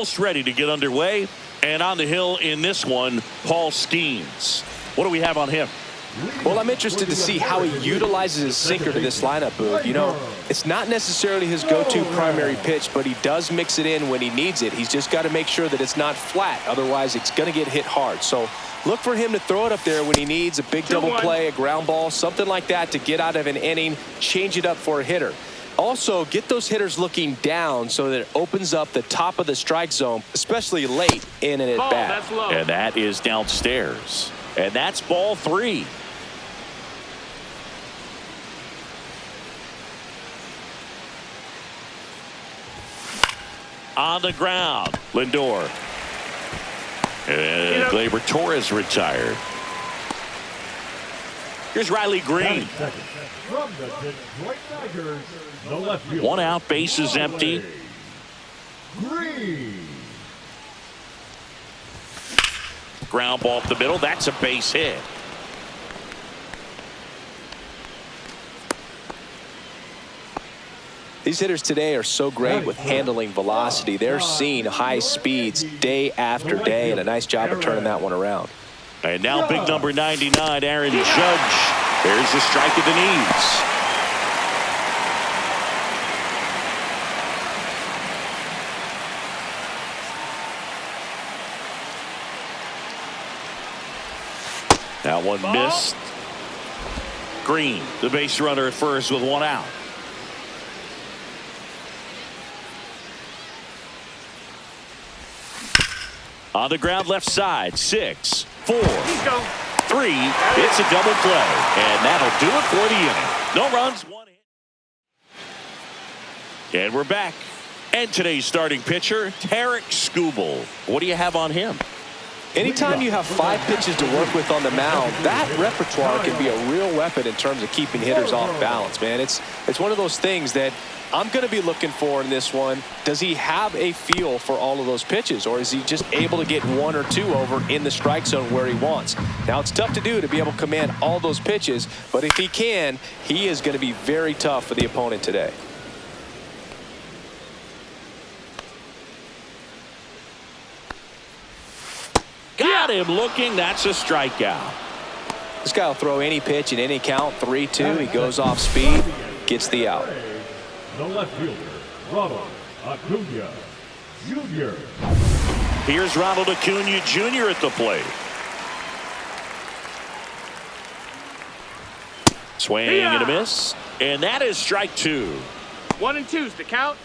just ready to get underway. And on the hill in this one, Paul Skeens. What do we have on him? Well, I'm interested to see how he utilizes his sinker to this lineup, Boog. You know, it's not necessarily his go-to primary pitch, but he does mix it in when he needs it. He's just got to make sure that it's not flat. Otherwise, it's going to get hit hard. So look for him to throw it up there when he needs a big double play, a ground ball, something like that to get out of an inning, change it up for a hitter. Also, get those hitters looking down so that it opens up the top of the strike zone, especially late in an at-bat. And that is downstairs. And that's ball 3. On the ground, Lindor. And Gleyber Torres retired. Here's Riley Green. One out, bases empty. Ground ball up the middle. That's a base hit. These hitters today are so great with handling velocity. They're seeing high speeds day after day, and a nice job of turning that one around. And now big number 99, Aaron Judge. There's the strike at the knees. That one missed. Green, the base runner at first with 1 out. On the ground left side, 6, 4, 3. It's a double play. And that'll do it for the inning. No runs, 1 hit. And we're back. And today's starting pitcher, Tarik Skubal. What do you have on him? Anytime you have 5 pitches to work with on the mound, that repertoire can be a real weapon in terms of keeping hitters off balance, man. It's one of those things that I'm going to be looking for in this one. Does he have a feel for all of those pitches, or is he just able to get 1 or 2 over in the strike zone where he wants? Now, it's tough to do to be able to command all those pitches, but if he can, he is going to be very tough for the opponent today. Got him looking. That's a strikeout. This guy will throw any pitch in any count. 3-2. He goes off speed, gets the out. The left fielder, Ronald Acuna Jr. Here's Ronald Acuna Jr. at the plate. Swing and a miss. And that is strike 2. 1 and 2's the count.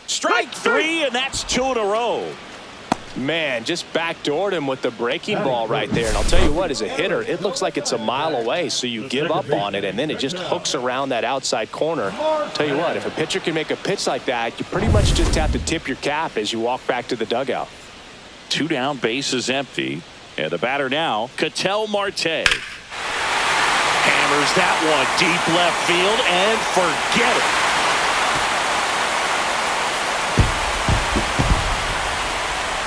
Strike 3, and that's 2 in a row. Man, just backdoored him with the breaking ball right there. And I'll tell you what, as a hitter, it looks like it's a mile away, so you give up on it, and then it just hooks around that outside corner. I'll tell you what, if a pitcher can make a pitch like that, you pretty much just have to tip your cap as you walk back to the dugout. 2 down, bases empty. And the batter now, Ketel Marte. Hammers that one deep left field, and forget it.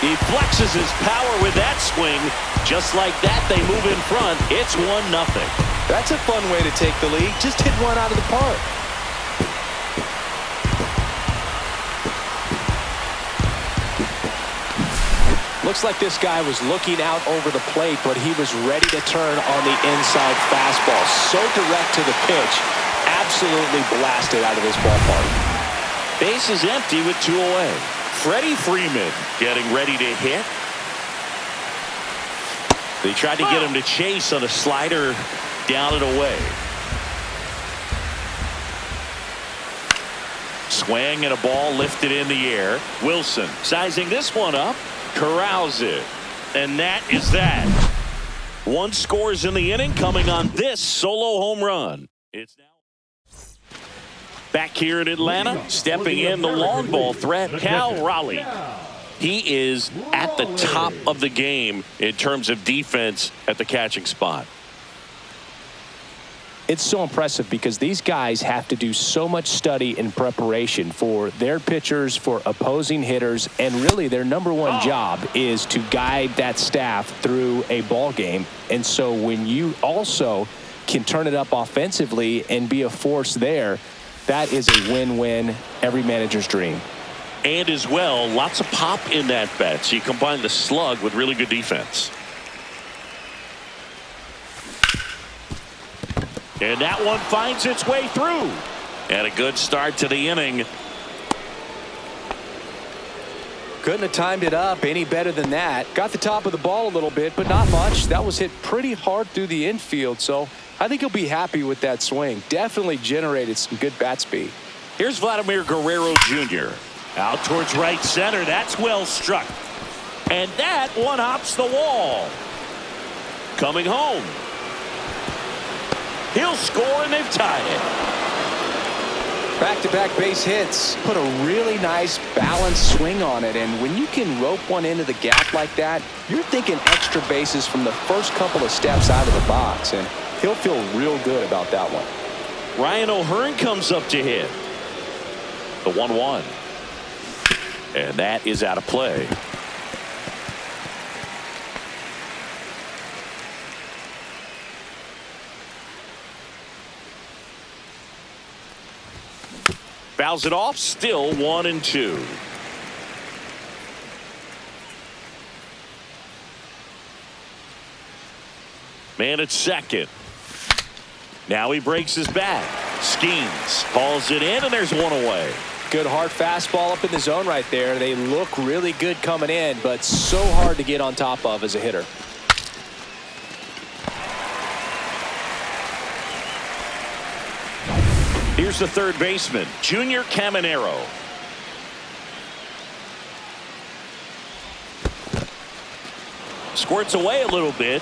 He flexes his power with that swing. Just like that, they move in front. It's 1-0. That's a fun way to take the lead. Just hit one out of the park. Looks like this guy was looking out over the plate, but he was ready to turn on the inside fastball. So direct to the pitch. Absolutely blasted out of this ballpark. Base is empty with 2 away. Freddie Freeman getting ready to hit. They tried to get him to chase on a slider down and away. Swing and a ball lifted in the air. Wilson sizing this one up. Corrals it. And that is that. 1 scores in the inning coming on this solo home run. It's now back here in Atlanta, stepping in the long ball threat, Cal Raleigh. He is at the top of the game in terms of defense at the catching spot. It's so impressive because these guys have to do so much study and preparation for their pitchers, for opposing hitters, and really their #1 job is to guide that staff through a ball game. And so when you also can turn it up offensively and be a force there, that is a win-win, every manager's dream. And as well, lots of pop in that bat. So you combine the slug with really good defense. And that one finds its way through. And a good start to the inning. Couldn't have timed it up any better than that. Got the top of the ball a little bit, but not much. That was hit pretty hard through the infield, so I think he'll be happy with that swing. Definitely generated some good bat speed. Here's Vladimir Guerrero Jr. Out towards right center. That's well struck. And that one hops the wall. Coming home. He'll score, and they've tied it. Back-to-back base hits. Put a really nice balanced swing on it, and when you can rope one into the gap like that, you're thinking extra bases from the first couple of steps out of the box, and he'll feel real good about that one. Ryan O'Hearn comes up to hit. The 1-1. And that is out of play. Fouls it off, still 1-2. Man at second. Now he breaks his bat. Schemes. Calls it in, and there's one away. Good hard fastball up in the zone right there. They look really good coming in, but so hard to get on top of as a hitter. Here's the third baseman, Junior Caminero. Squirts away a little bit.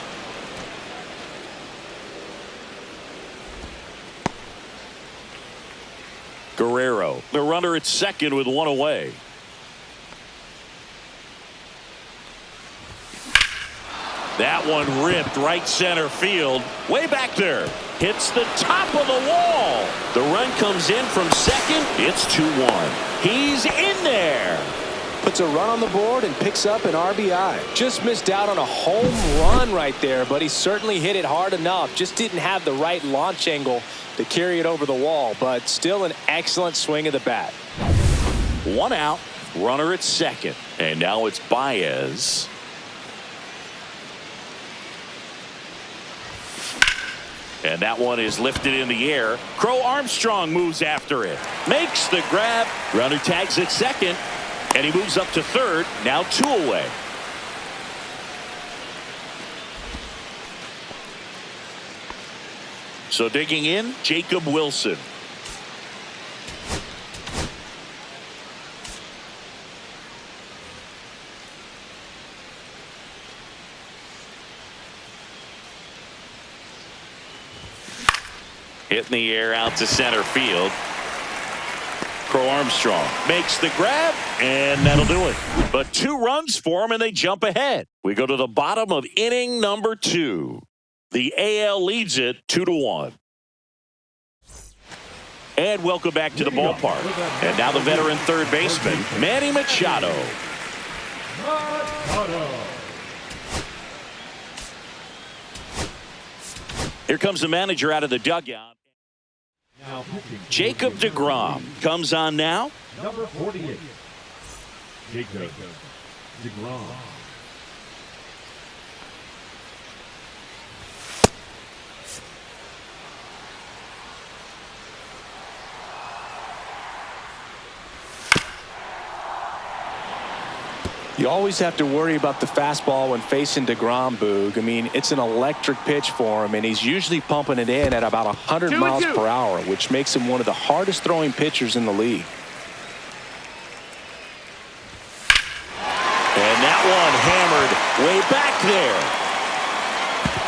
Guerrero, the runner at second with one away. That one ripped right center field. Way back there. Hits the top of the wall. The run comes in from second. It's 2-1. He's in there. Puts a run on the board and picks up an RBI. Just missed out on a home run right there, but he certainly hit it hard enough. Just didn't have the right launch angle to carry it over the wall, but still an excellent swing of the bat. One out. Runner at second. And now it's Baez. And that one is lifted in the air. Crow Armstrong moves after it. Makes the grab. Runner tags at second. And he moves up to third. Now 2 away. So digging in, Jacob Wilson. Hit in the air out to center field. Crow Armstrong makes the grab, and that'll do it. But 2 runs for him, and they jump ahead. We go to the bottom of inning number 2. The AL leads it 2-1. And welcome back to the ballpark. And now the veteran third baseman, Manny Machado. Here comes the manager out of the dugout. Jacob deGrom comes on now. Number 48, Jacob deGrom. You always have to worry about the fastball when facing DeGrom, Boog. I mean, it's an electric pitch for him, and he's usually pumping it in at about 100 miles per hour, which makes him one of the hardest throwing pitchers in the league. And that one hammered way back there.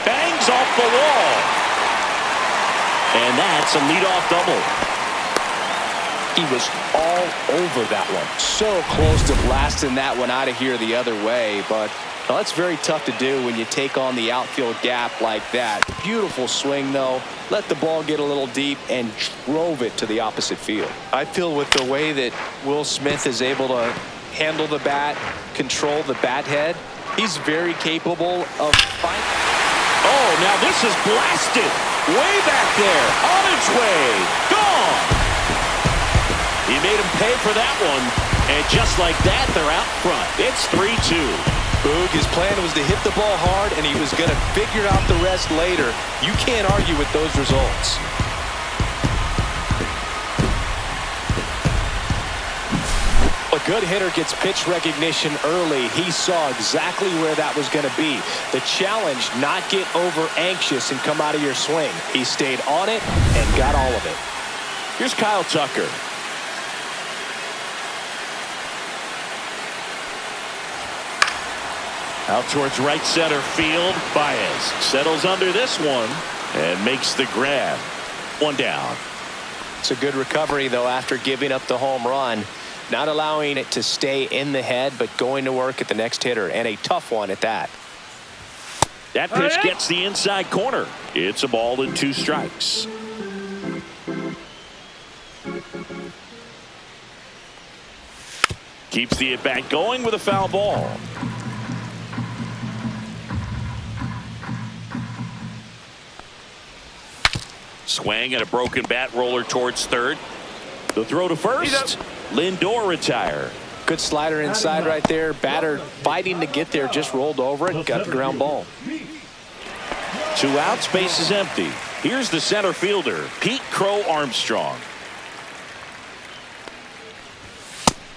Bangs off the wall. And that's a leadoff double. He was all over that one. So close to blasting that one out of here the other way, but that's very tough to do when you take on the outfield gap like that. Beautiful swing, though. Let the ball get a little deep and drove it to the opposite field. I feel with the way that Will Smith is able to handle the bat, control the bat head, he's very capable of finding. Oh, now this is blasted. Way back there. On its way. Gone. He made him pay for that one. And just like that, they're out front. It's 3-2. Boog, his plan was to hit the ball hard, and he was going to figure out the rest later. You can't argue with those results. A good hitter gets pitch recognition early. He saw exactly where that was going to be. The challenge, not get over anxious and come out of your swing. He stayed on it and got all of it. Here's Kyle Tucker. Out towards right center field. Baez settles under this one and makes the grab. One down. It's a good recovery, though, after giving up the home run. Not allowing it to stay in the head, but going to work at the next hitter, and a tough one at that. That pitch gets the inside corner. It's a ball and 2 strikes. Keeps the at-bat going with a foul ball. Swing and a broken bat roller towards third. The throw to first. Lindor retire. Good slider inside right there. Batter fighting to get there, just rolled over it and got the ground ball. 2 outs, base is empty. Here's the center fielder, Pete Crow Armstrong.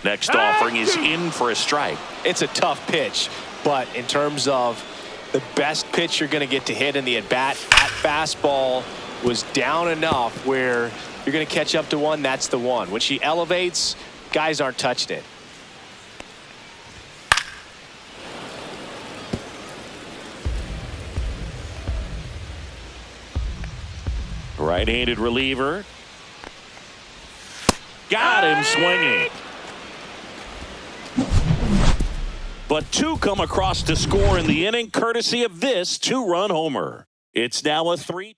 Next offering is in for a strike. It's a tough pitch, but in terms of the best pitch you're going to get to hit in the at-bat, that fastball was down enough where you're going to catch up to one. That's the one. When she elevates, guys aren't touching it. Right-handed reliever. Got him swinging. But 2 come across to score in the inning, courtesy of this 2-run homer. It's now a 3-2.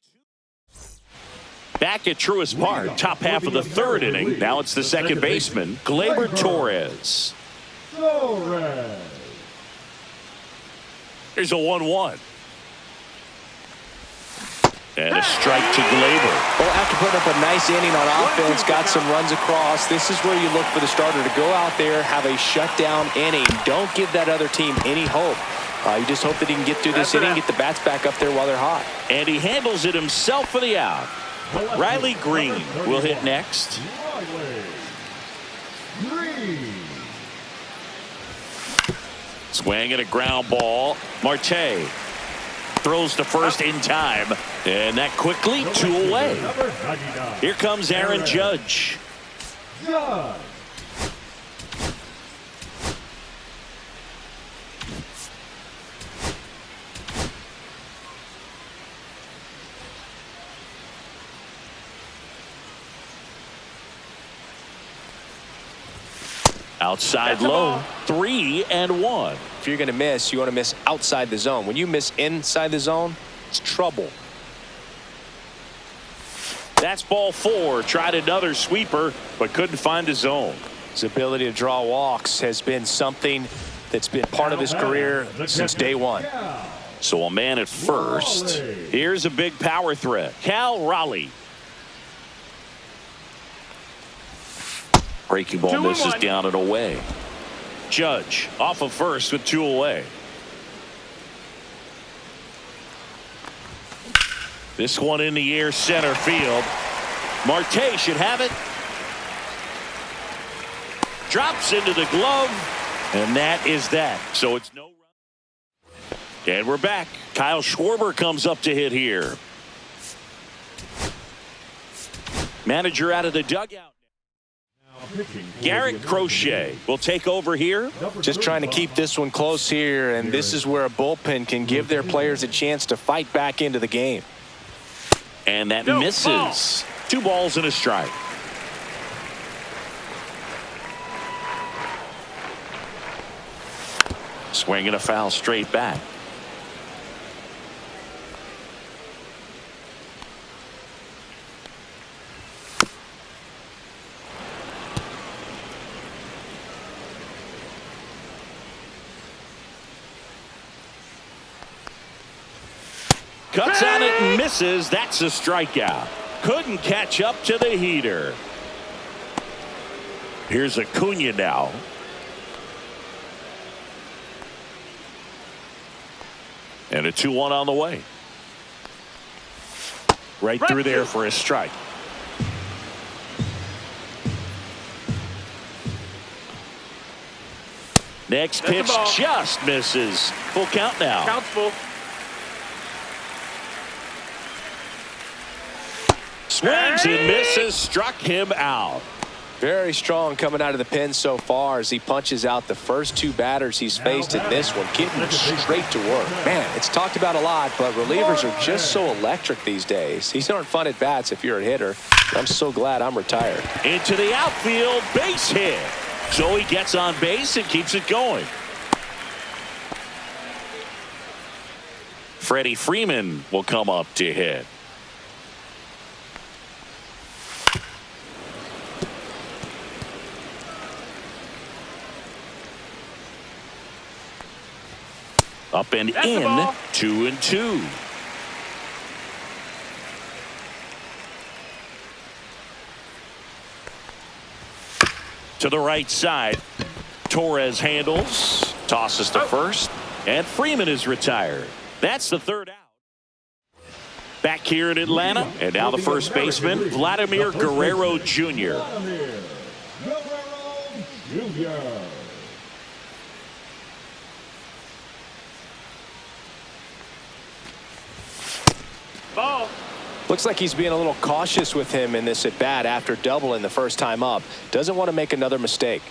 Back at Truist Park, top half of the 3rd inning. Now it's the second baseman, Gleyber Torres. There's a 1-1. And a strike to Gleyber. Well, after putting up a nice inning on offense, got some runs across, this is where you look for the starter to go out there, have a shutdown inning. Don't give that other team any hope. You just hope that he can get through this inning, get the bats back up there while they're hot. And he handles it himself for the out. Riley Green will hit next. Swing and a ground ball. Marte throws to first in time. And that quickly 2 away. Here comes Aaron Judge. Outside low, 3-1. If you're going to miss, you want to miss outside the zone. When you miss inside the zone, it's trouble. That's ball 4. Tried another sweeper, but couldn't find a zone. His ability to draw walks has been something that's been part of his career since day one. So a man at first. Here's a big power threat. Cal Raleigh. Breaking ball misses down and away. Judge off of first with 2 away. This one in the air, center field. Marte should have it. Drops into the glove. And that is that. So it's no run. And we're back. Kyle Schwarber comes up to hit here. Manager out of the dugout. Garrett Crochet will take over here. Just trying to keep this one close here, and this is where a bullpen can give their players a chance to fight back into the game. And that misses. 2 balls and a strike. Swinging a foul straight back. Cuts on it and misses. That's a strikeout. Couldn't catch up to the heater. Here's Acuna now. And a 2-1 on the way. Right through there for a strike. Next pitch just misses. Full count now. Count's full. Swings and misses. Struck him out. Very strong coming out of the pen so far as he punches out the first 2 batters he's faced in this one, getting straight to work. Man, it's talked about a lot, but relievers are just so electric these days. These aren't fun at bats if you're a hitter. I'm so glad I'm retired. Into the outfield, base hit. So he gets on base and keeps it going. Freddie Freeman will come up to hit. Up and That's in, 2-2. To the right side, Torres handles, tosses to first, and Freeman is retired. That's the 3rd out. Back here in Atlanta, and now the first baseman, Vladimir Guerrero Jr. Ball. Looks like he's being a little cautious with him in this at bat after doubling the first time up. Doesn't want to make another mistake.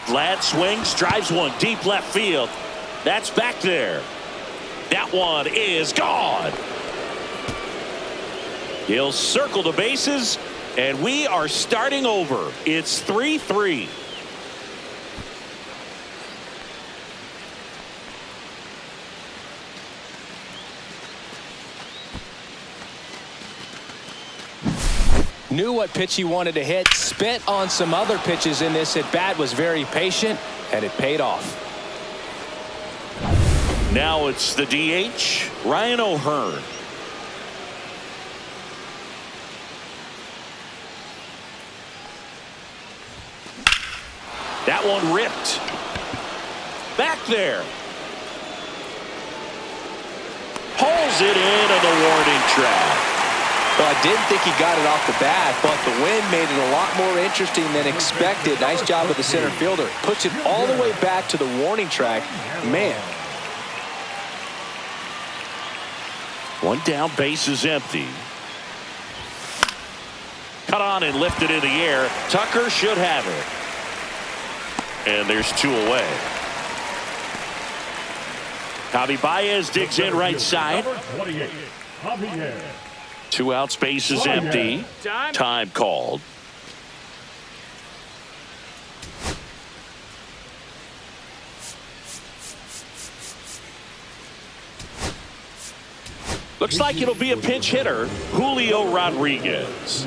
Vlad swings, drives one deep left field. That's back there. That one is gone. He'll circle the bases, and we are starting over. It's 3-3. Knew what pitch he wanted to hit, spit on some other pitches in this at bat, was very patient, and it paid off. Now it's the DH, Ryan O'Hearn. That one ripped. Back there. Pulls it in on the warning track. Well, I didn't think he got it off the bat, but the wind made it a lot more interesting than expected. Nice job of the center fielder. Puts it all the way back to the warning track. Man. One down, base is empty. Cut on and lifted in the air. Tucker should have it. And there's 2 away. Javi Baez digs in right side. 2 outs, base is empty. Time called. Looks like it'll be a pinch hitter, Julio Rodriguez.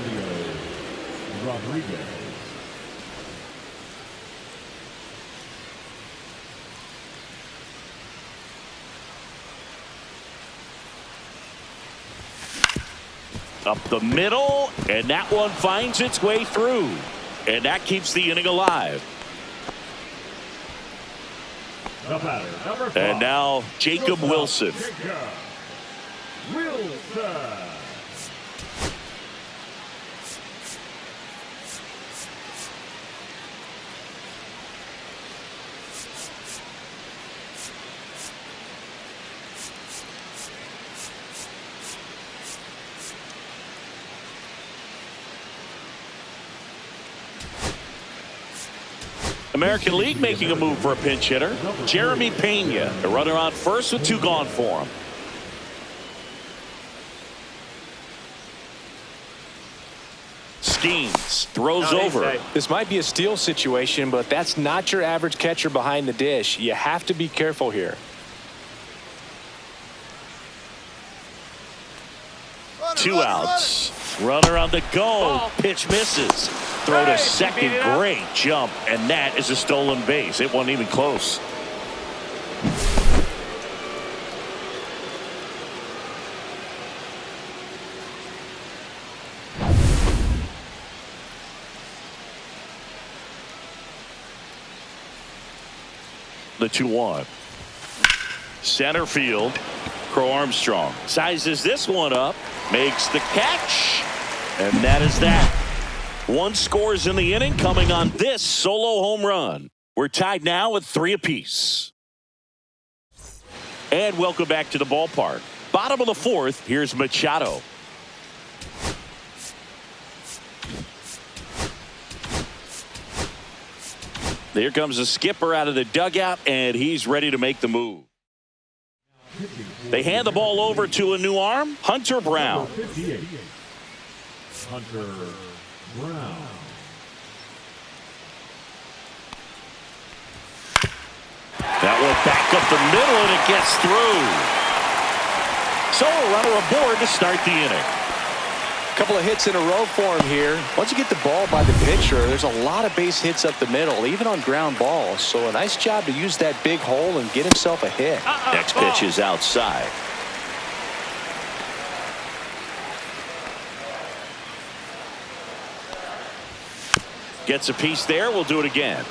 Up the middle, and that one finds its way through. And that keeps the inning alive. And now Jacob Wilson. American League making a move for a pinch hitter. Jeremy Pena, the runner on first with 2 gone for him. Skeens throws over. This might be a steal situation, but that's not your average catcher behind the dish. You have to be careful here. 2 outs. Runner on the go. Pitch misses. Throw to second. Great jump. And that is a stolen base. It wasn't even close. the 2-1. Center field. Crow Armstrong sizes this one up, makes the catch, and that is that. One scores in the inning coming on this solo home run. We're tied now at 3 apiece. And welcome back to the ballpark. Bottom of the 4th, here's Machado. There comes the skipper out of the dugout, and he's ready to make the move. They hand the ball over to a new arm, Hunter Brown. Hunter Brown. That one back up the middle, and it gets through. So a runner aboard to start the inning. A couple of hits in a row for him here. Once you get the ball by the pitcher, there's a lot of base hits up the middle, even on ground balls. So a nice job to use that big hole and get himself a hit. Next pitch is outside. Gets a piece there. We'll do it again.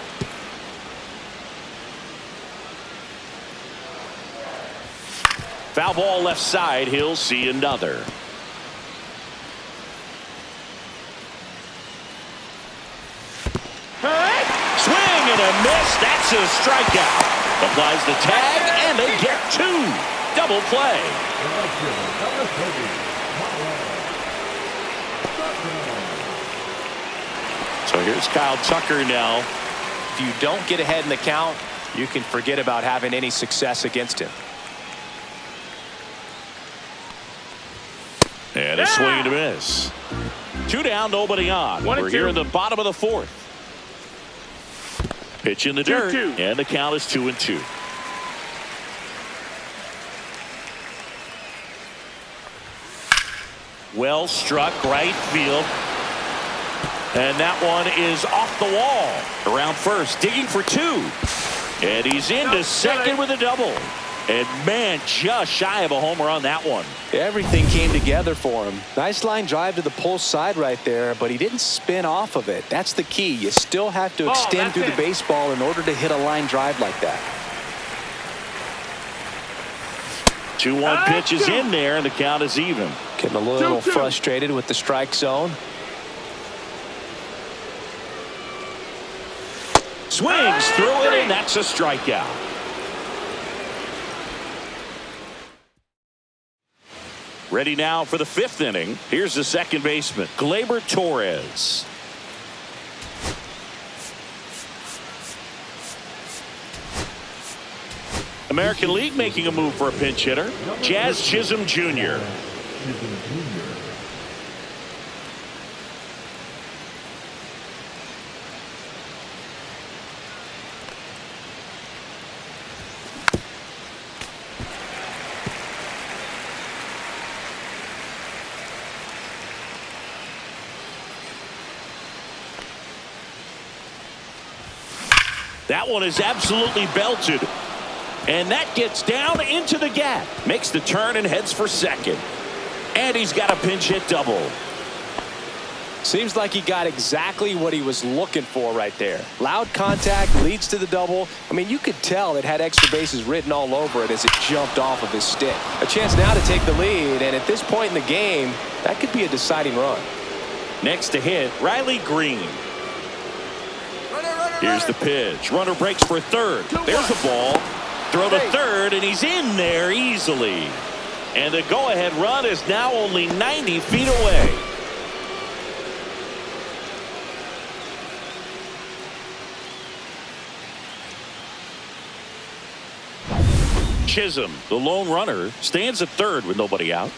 Foul ball left side. He'll see another. Swing and a miss. That's a strikeout. Applies the tag, and they get 2. Double play. So here's Kyle Tucker now. If you don't get ahead in the count, you can forget about having any success against him. And a swing and a miss. 2 down, nobody on. We're here in the bottom of the 4th. Pitch in the dirt, and the count is 2-2. Well struck right field. And that one is off the wall. Around first, digging for 2. And he's into second with a double. And man, just shy of a homer on that one. Everything came together for him. Nice line drive to the pull side right there, but he didn't spin off of it. That's the key. You still have to extend through the baseball in order to hit a line drive like that. 2-1 pitch is in there, and the count is even. Getting a little frustrated with the strike zone. Swings through it, and that's a strikeout. Ready now for the 5th inning. Here's the second baseman, Gleyber Torres. American League making a move for a pinch hitter, Jazz Chisholm Jr. That one is absolutely belted. And that gets down into the gap. Makes the turn and heads for second. And he's got a pinch hit double. Seems like he got exactly what he was looking for right there. Loud contact leads to the double. I mean, you could tell it had extra bases written all over it as it jumped off of his stick. A chance now to take the lead, and at this point in the game, that could be a deciding run. Next to hit, Riley Green. Here's the pitch. Runner breaks for third. There's a ball. Throw to third, and he's in there easily. And the go-ahead run is now only 90 feet away. Chisholm, the lone runner, stands at third with nobody out.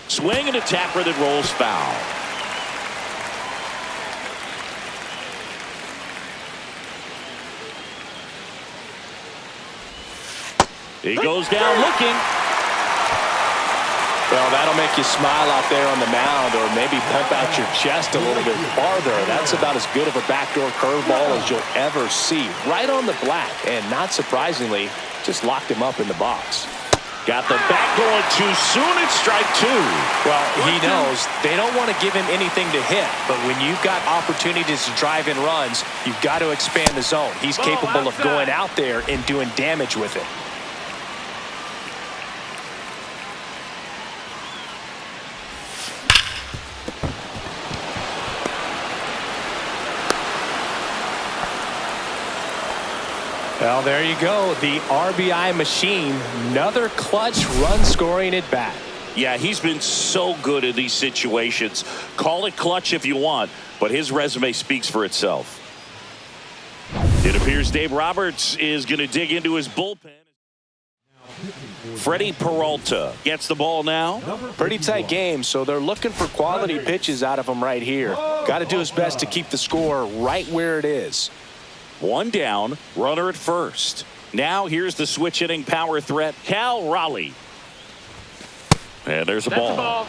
Swing and a tapper that rolls foul. He goes down looking. Well, that'll make you smile out there on the mound, or maybe pump out your chest a little bit farther. That's about as good of a backdoor curveball as you'll ever see. Right on the black, and not surprisingly, just locked him up in the box. Got the bat going too soon. It's strike two. Well, he knows they don't want to give him anything to hit, but when you've got opportunities to drive in runs, you've got to expand the zone. He's capable of going out there and doing damage with it. Well, there you go. The RBI machine. Another clutch run scoring at bat. Yeah, he's been so good in these situations. Call it clutch if you want, but his resume speaks for itself. It appears Dave Roberts is going to dig into his bullpen. Freddie Peralta gets the ball now. Pretty tight game, so they're looking for quality pitches out of him right here. Got to do his best to keep the score right where it is. One down, runner at first. Now here's the switch hitting power threat, Cal Raleigh. And there's a ball.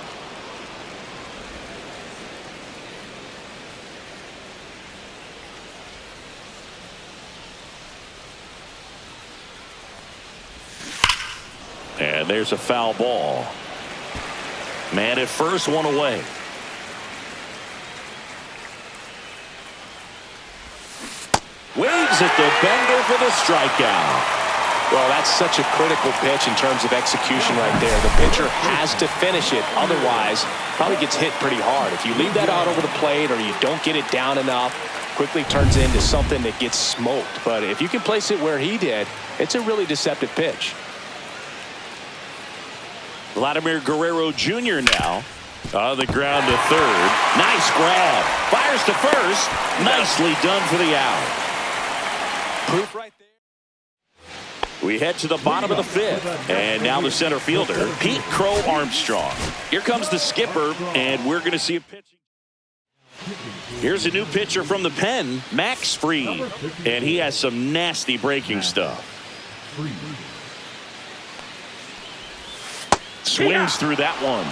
And there's a foul ball. Man at first, one away. Waves at the bender for the strikeout. Well, that's such a critical pitch in terms of execution right there. The pitcher has to finish it. Otherwise, probably gets hit pretty hard. If you leave that out over the plate or you don't get it down enough, quickly turns into something that gets smoked. But if you can place it where he did, it's a really deceptive pitch. Vladimir Guerrero Jr. now on the ground to third. Nice grab. Fires to first. Nicely done for the out. Proof right there. We head to the bottom of the fifth. And now the center fielder, Pete Crow Armstrong. Here comes the skipper, and we're going to see a pitching. Here's a new pitcher from the pen, Max Fried. And he has some nasty breaking stuff. Swings through that one.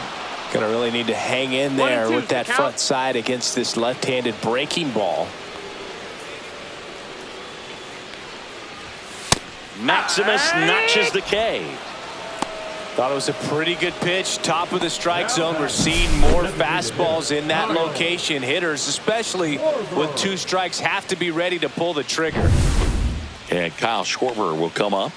Gonna really need to hang in there with that front side against this left-handed breaking ball. Maximus notches the K. Thought it was a pretty good pitch. Top of the strike zone. We're seeing more fastballs in that location. Hitters, especially with 2 strikes, have to be ready to pull the trigger. And Kyle Schwarber will come up.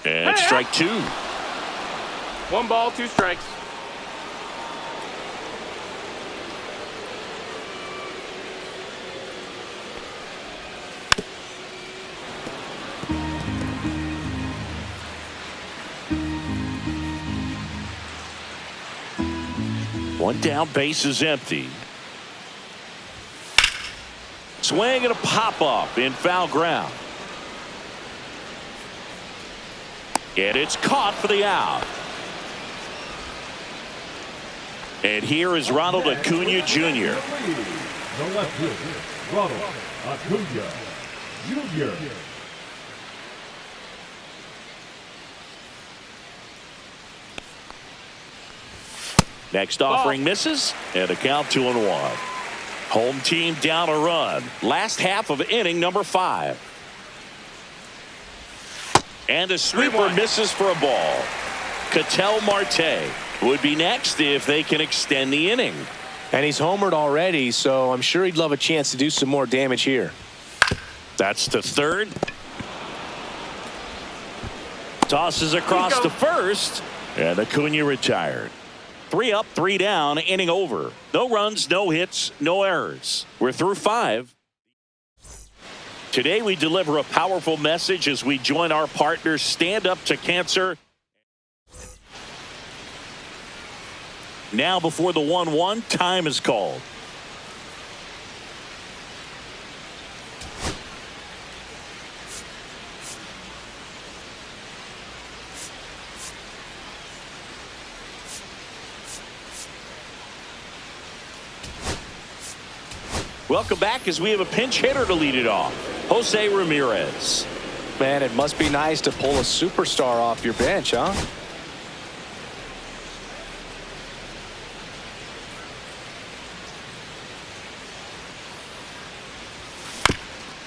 And strike 2. 1 ball, 2 strikes. One down, base is empty. Swing and a pop-up in foul ground. And it's caught for the out. And here is Ronald Acuna Jr. The left fielder, Ronald Acuna Jr. Next offering misses, and a count 2-1. Home team down a run. Last half of inning number 5. And a sweeper misses for a ball. Ketel Marte would be next if they can extend the inning. And he's homered already, so I'm sure he'd love a chance to do some more damage here. That's to third. Tosses across to first, and Acuna retired. 3 up, 3 down, inning over. No runs, no hits, no errors. We're through 5. Today we deliver a powerful message as we join our partners Stand Up to Cancer. Now before the 1-1, time is called. Welcome back as we have a pinch hitter to lead it off. Jose Ramirez. Man, it must be nice to pull a superstar off your bench, huh?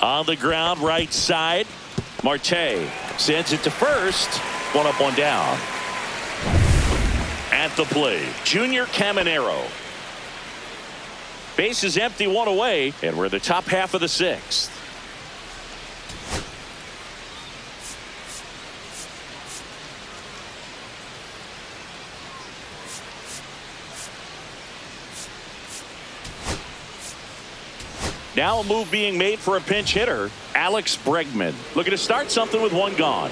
On the ground, right side. Marte sends it to first. One up, one down. At the plate, Junior Caminero. Base is empty, one away, and we're in the top half of the sixth. Now a move being made for a pinch hitter, Alex Bregman. Looking to start something with one gone.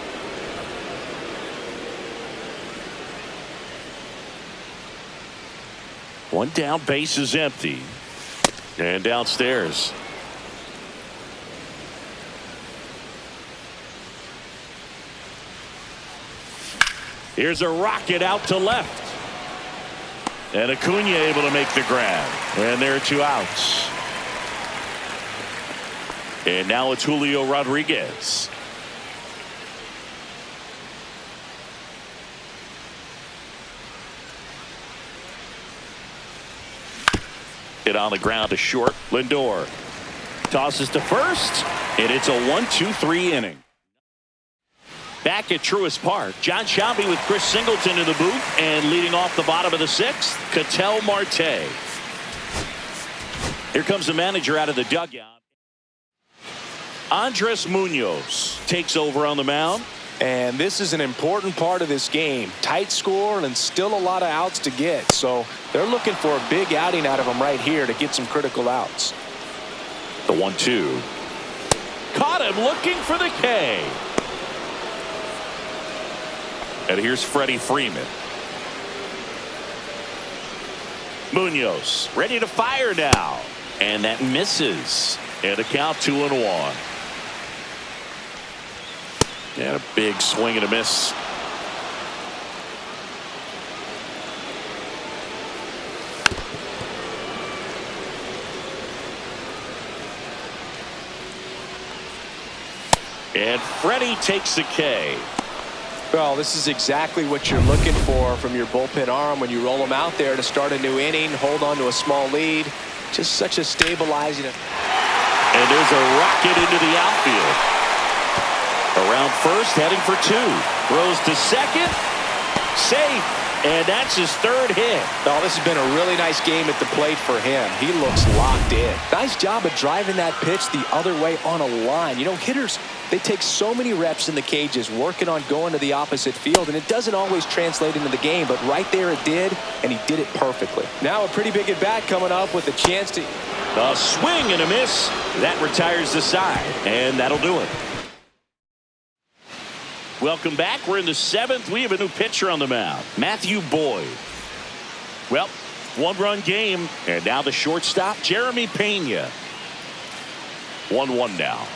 One down, base is empty. And downstairs. Here's a rocket out to left. And Acuna able to make the grab. And there are two outs. And now it's Julio Rodriguez. Hit on the ground to short. Lindor tosses to first, and it's a 1-2-3 inning. Back at Truist Park, John Shelby with Chris Singleton in the booth, and leading off the bottom of the sixth, Ketel Marte. Here comes the manager out of the dugout. Andres Munoz takes over on the mound. And this is an important part of this game. Tight score and still a lot of outs to get. So they're looking for a big outing out of him right here to get some critical outs. The 1-2. Caught him looking for the K. And here's Freddie Freeman. Munoz ready to fire now. And that misses. And a count 2-1. And a big swing and a miss. And Freddie takes the K. Well, this is exactly what you're looking for from your bullpen arm when you roll them out there to start a new inning, hold on to a small lead. Just such a stabilizing. And there's a rocket into the outfield. Around first, heading for two. Throws to second. Safe. And that's his third hit. Oh, this has been a really nice game at the plate for him. He looks locked in. Nice job of driving that pitch the other way on a line. You know, hitters, they take so many reps in the cages working on going to the opposite field, and it doesn't always translate into the game, but right there it did, and he did it perfectly. Now a pretty big at-bat coming up with a chance to... A swing and a miss. That retires the side, and that'll do it. Welcome back. We're in the seventh. We have a new pitcher on the mound, Matthew Boyd. Well, one-run game, and now the shortstop, Jeremy Pena. 1-1 now.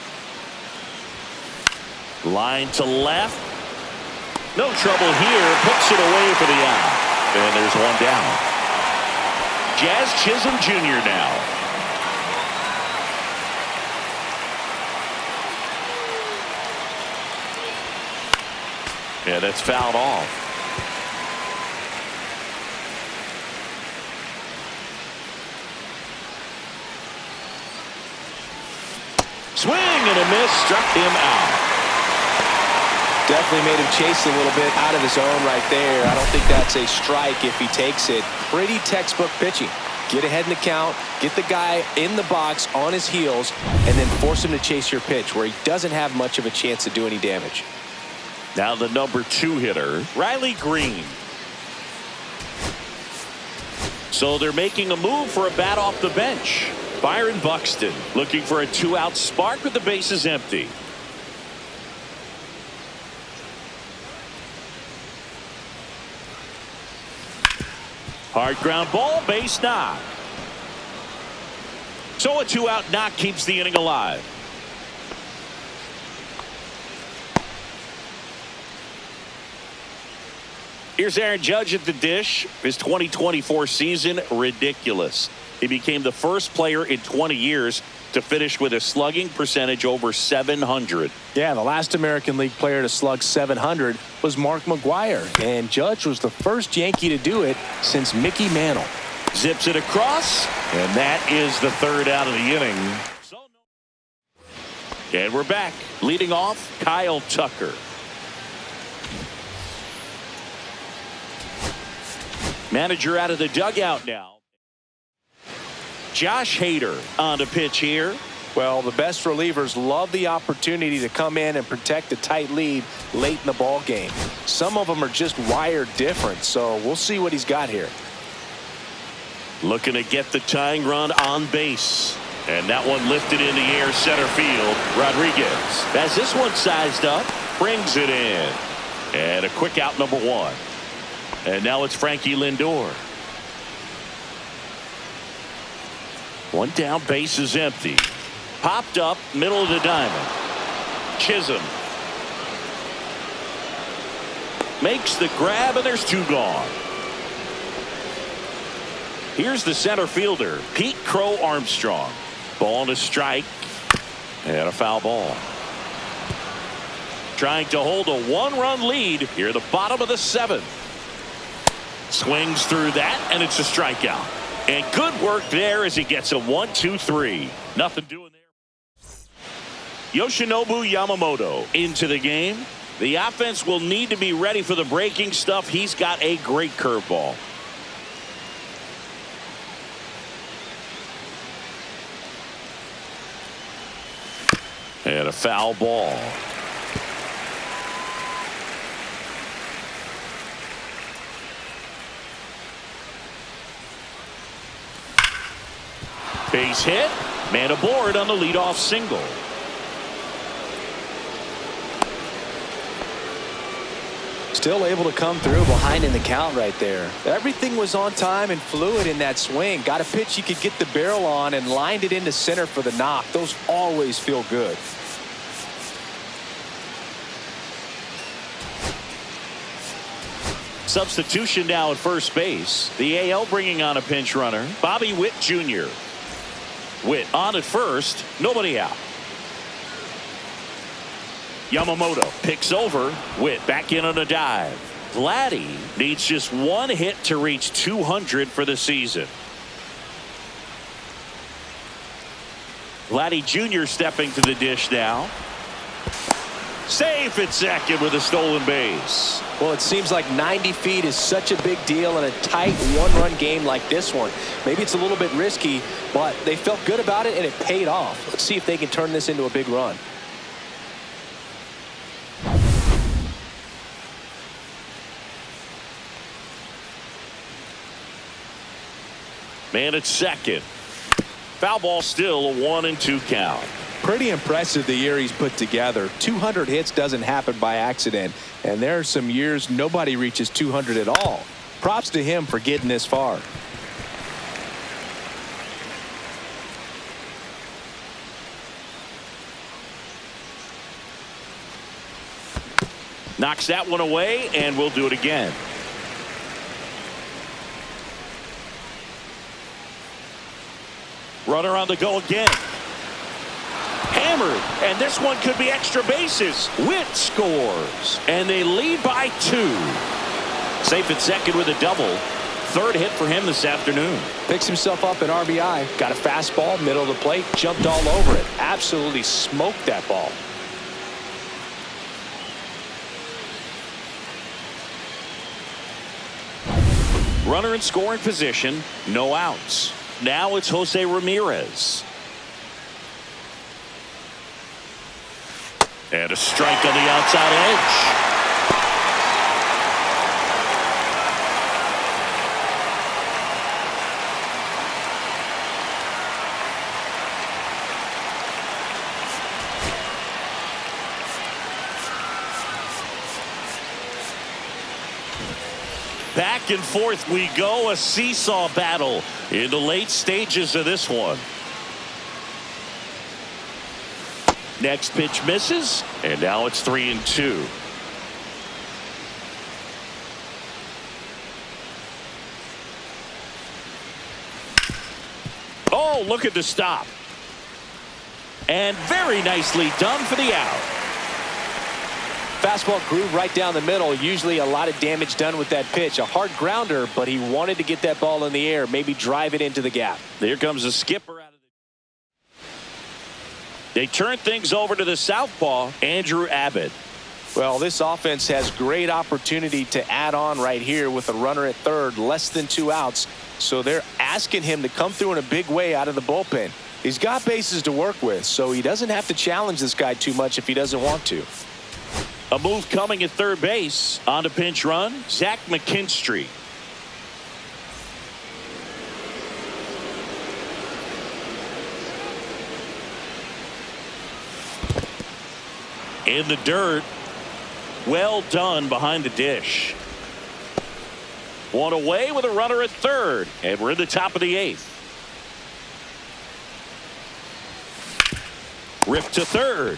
Line to left. No trouble here. Puts it away for the out. And there's one down. Jazz Chisholm Jr. now. Yeah, that's fouled off. Swing and a miss, struck him out. Definitely made him chase a little bit out of his zone right there. I don't think that's a strike if he takes it. Pretty textbook pitching. Get ahead in the count, get the guy in the box on his heels, and then force him to chase your pitch where he doesn't have much of a chance to do any damage. Now the number 2 hitter, Riley Green. So they're making a move for a bat off the bench. Byron Buxton looking for a 2-out spark with the bases empty. Hard ground ball, base knock. So a 2-out knock keeps the inning alive. Here's Aaron Judge at the dish. His 2024 season, ridiculous. He became the first player in 20 years to finish with a slugging percentage over 700. Yeah, the last American League player to slug 700 was Mark McGwire, and Judge was the first Yankee to do it since Mickey Mantle. Zips it across, and that is the third out of the inning. And we're back. Leading off, Kyle Tucker. Manager out of the dugout now. Josh Hader on the pitch here. Well, the best relievers love the opportunity to come in and protect a tight lead late in the ball game. Some of them are just wired different, so we'll see what he's got here. Looking to get the tying run on base. And that one lifted in the air center field. Rodriguez, as this one sized up, brings it in. And a quick out, number one. And now it's Frankie Lindor. One down, base is empty. Popped up, middle of the diamond. Chisholm makes the grab, and there's two gone. Here's the center fielder, Pete Crow Armstrong. Ball and a strike, and a foul ball. Trying to hold a one-run lead here at the bottom of the seventh. Swings through that, and it's a strikeout. And good work there as he gets a 1-2-3. Nothing doing there. Yoshinobu Yamamoto into the game. The offense will need to be ready for the breaking stuff. He's got a great curveball. And a foul ball. Base hit. Man aboard on the leadoff single. Still able to come through behind in the count right there. Everything was on time and fluid in that swing. Got a pitch you could get the barrel on and lined it into center for the knock. Those always feel good. Substitution now at first base. The AL bringing on a pinch runner, Bobby Witt Jr. Witt on at first, nobody out. Yamamoto picks over. Witt back in on a dive. Vladdy needs just one hit to reach 200 for the season. Vladdy Jr. stepping to the dish now. Safe at second with a stolen base. Well, it seems like 90 feet is such a big deal in a tight one-run game like this one. Maybe it's a little bit risky, but they felt good about it and it paid off. Let's see if they can turn this into a big run. Man at second. Foul ball, still a 1-2 count. Pretty impressive the year he's put together. 200 hits doesn't happen by accident, and there are some years nobody reaches 200 at all. Props to him for getting this far. Knocks that one away, and we'll do it again. Runner on the go again. Hammered, and this one could be extra bases. Witt scores, and they lead by 2. Safe at second with a double. Third hit for him this afternoon. Picks himself up an RBI. Got a fastball, middle of the plate, jumped all over it. Absolutely smoked that ball. Runner in scoring position, no outs. Now it's Jose Ramirez. And a strike on the outside edge. Back and forth we go, a seesaw battle in the late stages of this one. Next pitch misses, and now it's 3-2. Oh, look at the stop. And very nicely done for the out. Fastball groove right down the middle. Usually a lot of damage done with that pitch. A hard grounder, but he wanted to get that ball in the air, maybe drive it into the gap. There comes a skipper out of They turn things over to the southpaw, Andrew Abbott. Well, this offense has great opportunity to add on right here with a runner at third, less than 2 outs. So they're asking him to come through in a big way out of the bullpen. He's got bases to work with, so he doesn't have to challenge this guy too much if he doesn't want to. A move coming at third base. On to pinch run, Zach McKinstry. In the dirt. Well done behind the dish. One away with a runner at third, and we're in the top of the 8th. Ripped to third.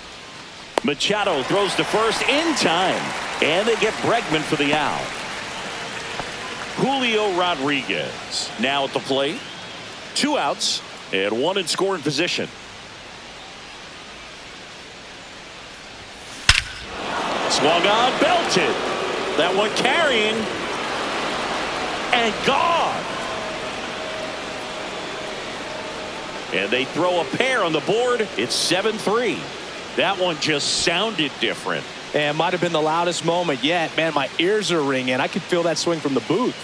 Machado throws to first in time, and they get Bregman for the out. Julio Rodriguez now at the plate. 2 outs and 1 in scoring position. Swung on, belted. That one carrying. And gone. And they throw a pair on the board. It's 7-3. That one just sounded different. And might have been the loudest moment yet. Man, my ears are ringing. I could feel that swing from the booth.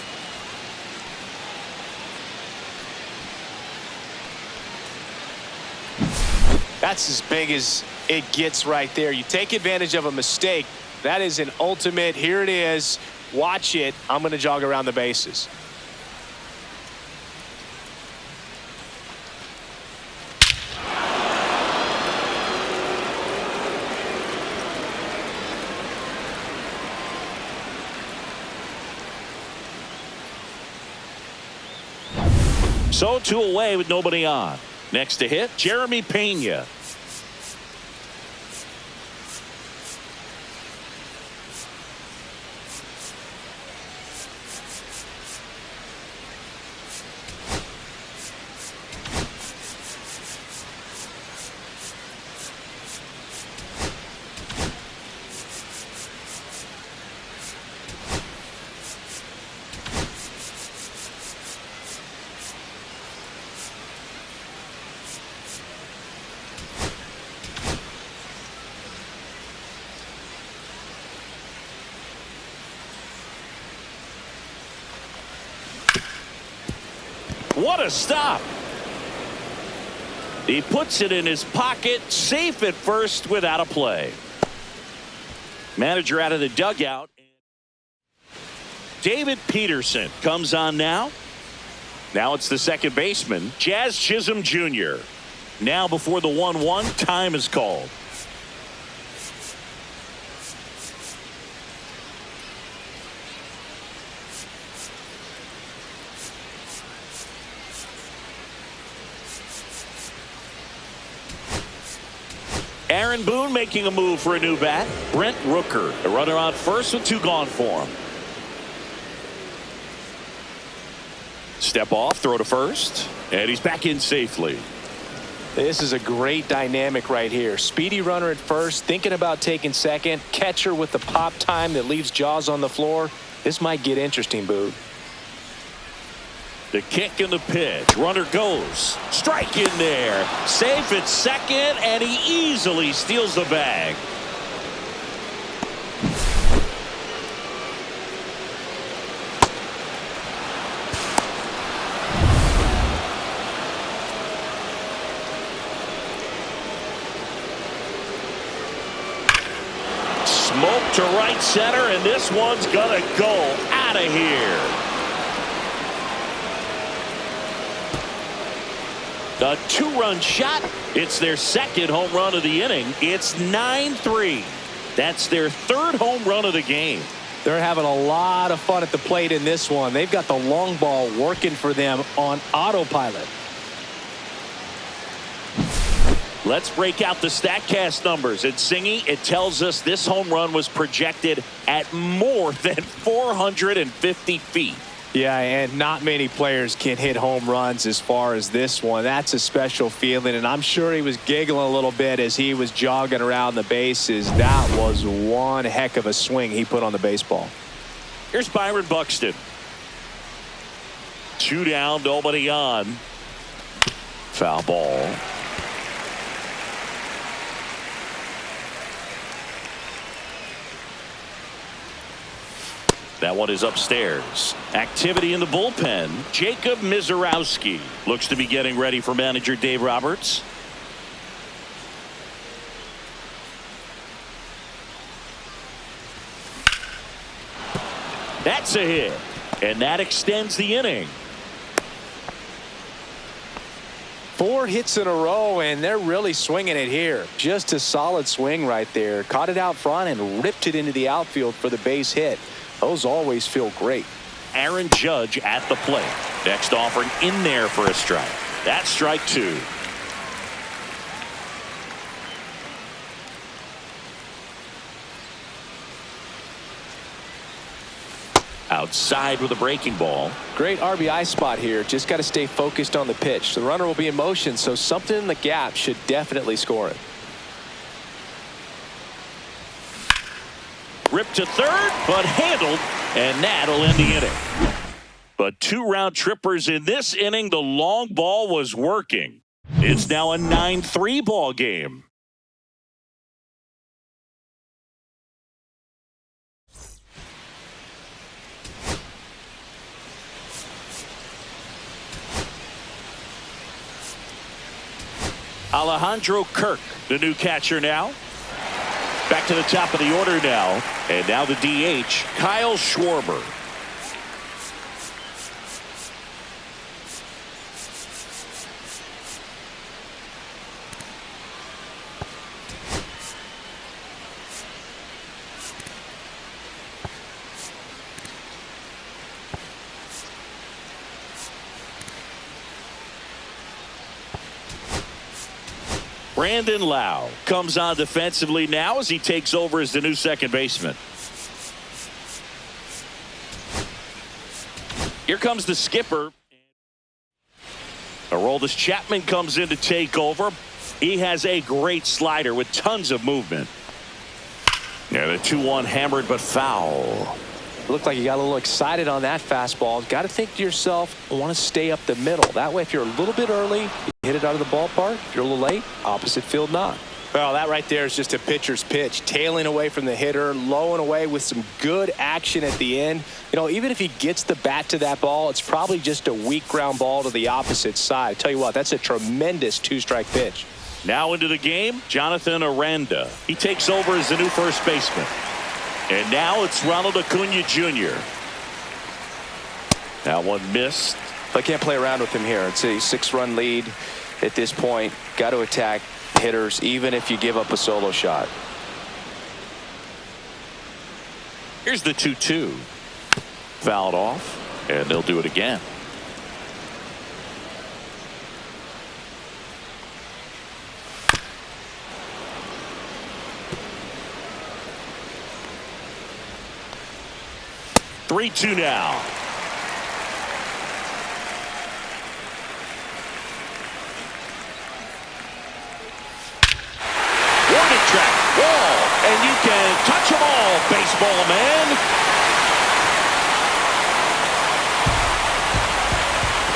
That's as big as it gets right there. You take advantage of a mistake. That is an ultimate. Here it is. Watch it. I'm going to jog around the bases. So 2 away with nobody on. Next to hit, Jeremy Pena. What a stop. He puts it in his pocket, safe at first without a play. Manager out of the dugout. David Peterson comes on now. Now it's the second baseman, Jazz Chisholm Jr. Now before the 1-1, time is called. Aaron Boone making a move for a new bat. Brent Rooker, a runner on first with 2 gone for him. Step off, throw to first, and he's back in safely. This is a great dynamic right here. Speedy runner at first, thinking about taking second. Catcher with the pop time that leaves Jaws on the floor. This might get interesting, Boog. The kick and the pitch. Runner goes. Strike in there. Safe at second, and he easily steals the bag. Smoke to right center, and this one's gonna go out of here. A 2-run shot. It's their second home run of the inning. It's 9-3. That's their 3rd home run of the game. They're having a lot of fun at the plate in this one. They've got the long ball working for them on autopilot. Let's break out the StatCast numbers. At Singy, it tells us this home run was projected at more than 450 feet. Yeah, and not many players can hit home runs as far as this one. That's a special feeling, and I'm sure he was giggling a little bit as he was jogging around the bases. That was one heck of a swing he put on the baseball. Here's Byron Buxton. 2 down, nobody on. Foul ball. That one is upstairs. Activity in the bullpen. Jacob Mizorowski looks to be getting ready for manager Dave Roberts. That's a hit, and that extends the inning. 4 hits in a row, and they're really swinging it here. Just a solid swing right there. Caught it out front and ripped it into the outfield for the base hit. Those always feel great. Aaron Judge at the plate. Next offering in there for a strike. That's strike 2. Outside with a breaking ball. Great RBI spot here. Just got to stay focused on the pitch. The runner will be in motion, so something in the gap should definitely score it. Ripped to third, but handled, and that'll end the inning. But 2 round trippers in this inning. The long ball was working. It's now a 9-3 ball game. Alejandro Kirk, the new catcher now. Back to the top of the order now. And now the DH, Kyle Schwarber. Brandon Lau comes on defensively now as he takes over as the new second baseman. Here comes the skipper. Aroldis Chapman comes in to take over. He has a great slider with tons of movement. And a 2-1 hammered but foul. Looked like you got a little excited on that fastball. Got to think to yourself, I want to stay up the middle. That way, if you're a little bit early, you hit it out of the ballpark. If you're a little late, opposite field knock. Well, that right there is just a pitcher's pitch. Tailing away from the hitter, low and away with some good action at the end. You know, even if he gets the bat to that ball, it's probably just a weak ground ball to the opposite side. I tell you what, that's a tremendous 2-strike pitch. Now into the game, Jonathan Aranda. He takes over as the new first baseman. And now it's Ronald Acuna Jr. That one missed. I can't play around with him here. It's a 6-run lead at this point. Got to attack hitters even if you give up a solo shot. Here's the 2-2. Fouled off, and they'll do it again. Three-two now. Warning track, wall, and you can touch them all, baseball man.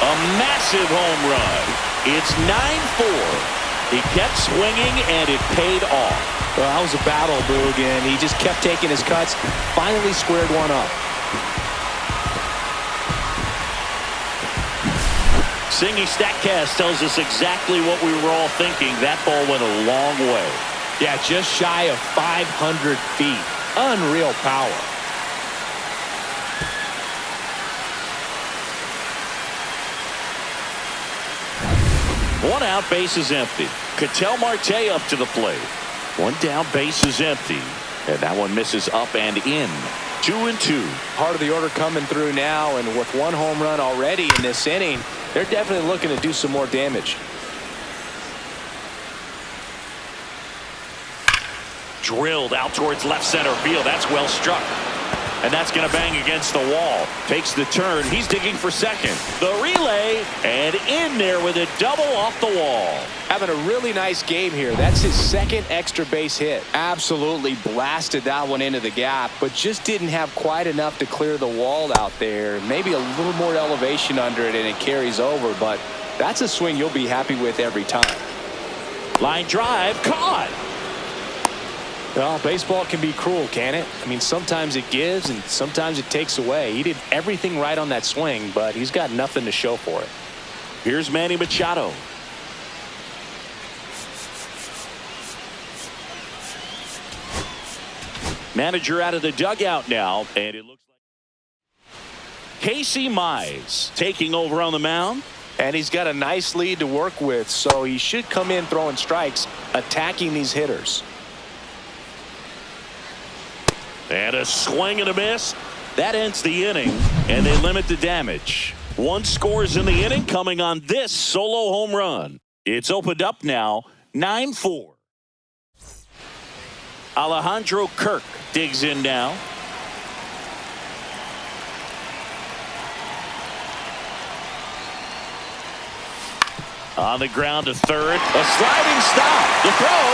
A massive home run. It's 9-4. He kept swinging, and it paid off. Well, that was a battle, Boog, and he just kept taking his cuts. Finally squared one up. Singy Statcast tells us exactly what we were all thinking. That ball went a long way. Yeah, just shy of 500 feet. Unreal power. One out, base is empty. Ketel Marte up to the plate. One down, base is empty. And that one misses up and in. 2-2. Part of the order coming through now, and with 1 home run already in this inning, they're definitely looking to do some more damage. Drilled out towards left center field. That's well struck. And that's going to bang against the wall. Takes the turn. He's digging for second. The relay, and in there with a double off the wall. Having a really nice game here. That's his second extra base hit. Absolutely blasted that one into the gap, but just didn't have quite enough to clear the wall out there. Maybe a little more elevation under it and it carries over, but that's a swing you'll be happy with every time. Line drive, caught. Well, baseball can be cruel, can it? I mean, sometimes it gives and sometimes it takes away. He did everything right on that swing, but he's got nothing to show for it. Here's Manny Machado. Manager out of the dugout now, and it looks like Casey Mize taking over on the mound. And he's got a nice lead to work with, so he should come in throwing strikes, attacking these hitters. And a swing and a miss. That ends the inning, and they limit the damage. 1 scores in the inning coming on this solo home run. It's opened up now, 9-4. Alejandro Kirk digs in now. On the ground to third. A sliding stop. The throw,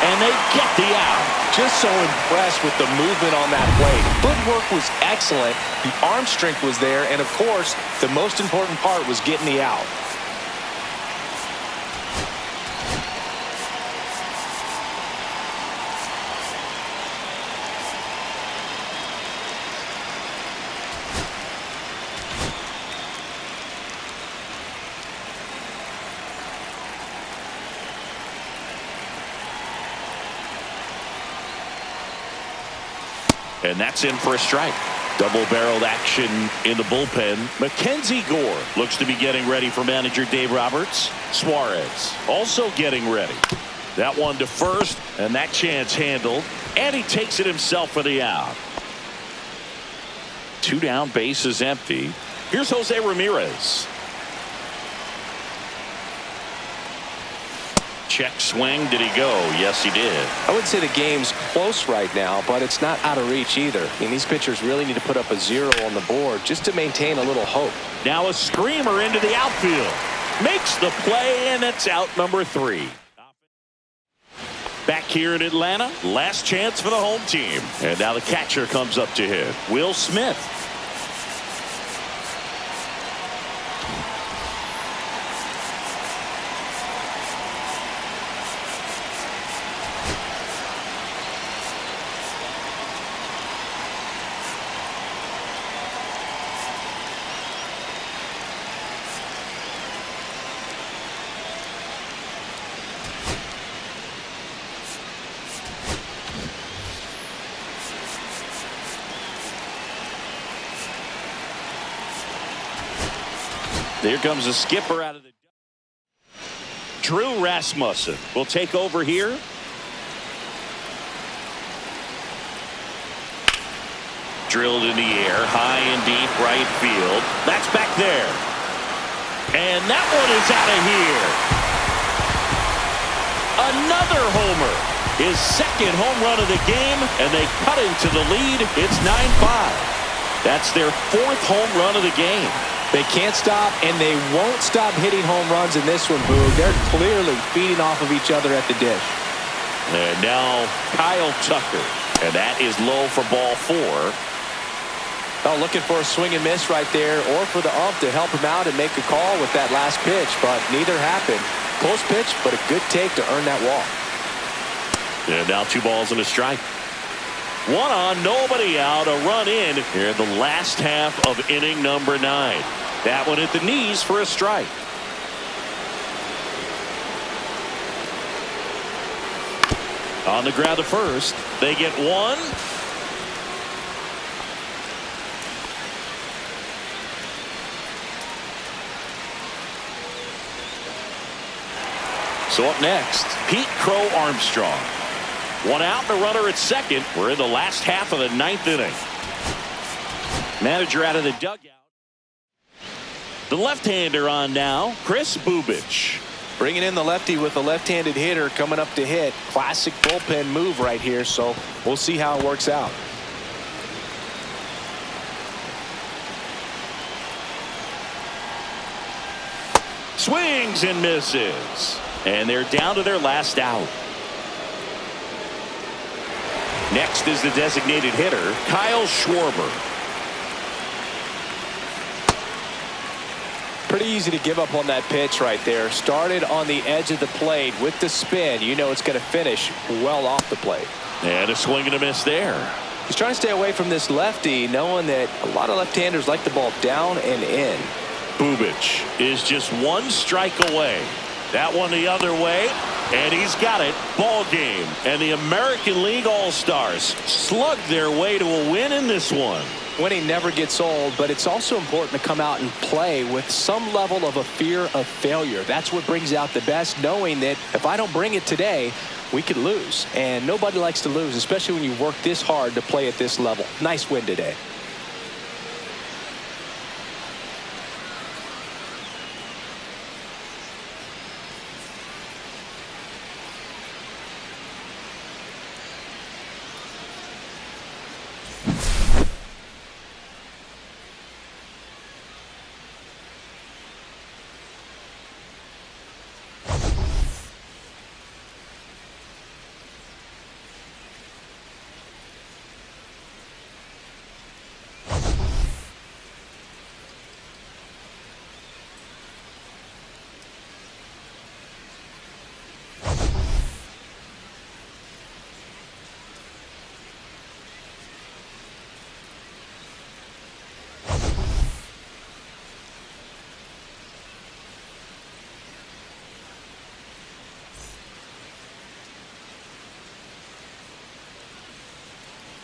and they get the out. Just so impressed with the movement on that play. Footwork was excellent. The arm strength was there. And, of course, the most important part was getting the out. And that's in for a strike. Double-barreled action in the bullpen. Mackenzie Gore looks to be getting ready for manager Dave Roberts. Suarez also getting ready. That one to first, and that chance handled. And he takes it himself for the out. 2 down, base is empty. Here's Jose Ramirez. Check swing. Did he go? Yes, he did. I would say the game's close right now, but it's not out of reach either. I mean, these pitchers really need to put up a 0 on the board just to maintain a little hope. Now a screamer into the outfield. Makes the play, and it's out number 3. Back here in Atlanta, last chance for the home team. And now the catcher comes up to hit. Will Smith. There comes a skipper out of the. Drew Rasmussen will take over here. Drilled in the air, high and deep right field. That's back there. And that one is out of here. Another homer. His second home run of the game, and they cut into the lead. It's 9-5. That's their 4th home run of the game. They can't stop, and they won't stop hitting home runs in this one, Boog. They're clearly feeding off of each other at the dish. And now Kyle Tucker. And that is low for ball 4. Oh, looking for a swing and miss right there, or for the ump to help him out and make a call with that last pitch, but neither happened. Close pitch, but a good take to earn that walk. And now 2 balls and a strike. 1 on, nobody out, a run in here in the last half of inning number 9. That one at the knees for a strike. On the ground to first. They get 1. So up next, Pete Crow Armstrong. 1 out and a runner at second. We're in the last half of the 9th inning. Manager out of the dugout. The left-hander on now, Chris Bubich. Bringing in the lefty with a left-handed hitter coming up to hit. Classic bullpen move right here, so we'll see how it works out. Swings and misses. And they're down to their last out. Next is the designated hitter, Kyle Schwarber. Pretty easy to give up on that pitch right there. Started on the edge of the plate with the spin. You know it's going to finish well off the plate. And a swing and a miss there. He's trying to stay away from this lefty, knowing that a lot of left-handers like the ball down and in. Bubic is just one strike away. That one the other way, and he's got it. Ball game. And the American League All-Stars slugged their way to a win in this one. Winning never gets old, but it's also important to come out and play with some level of a fear of failure. That's what brings out the best, knowing that if I don't bring it today, we could lose. And nobody likes to lose, especially when you work this hard to play at this level. Nice win today.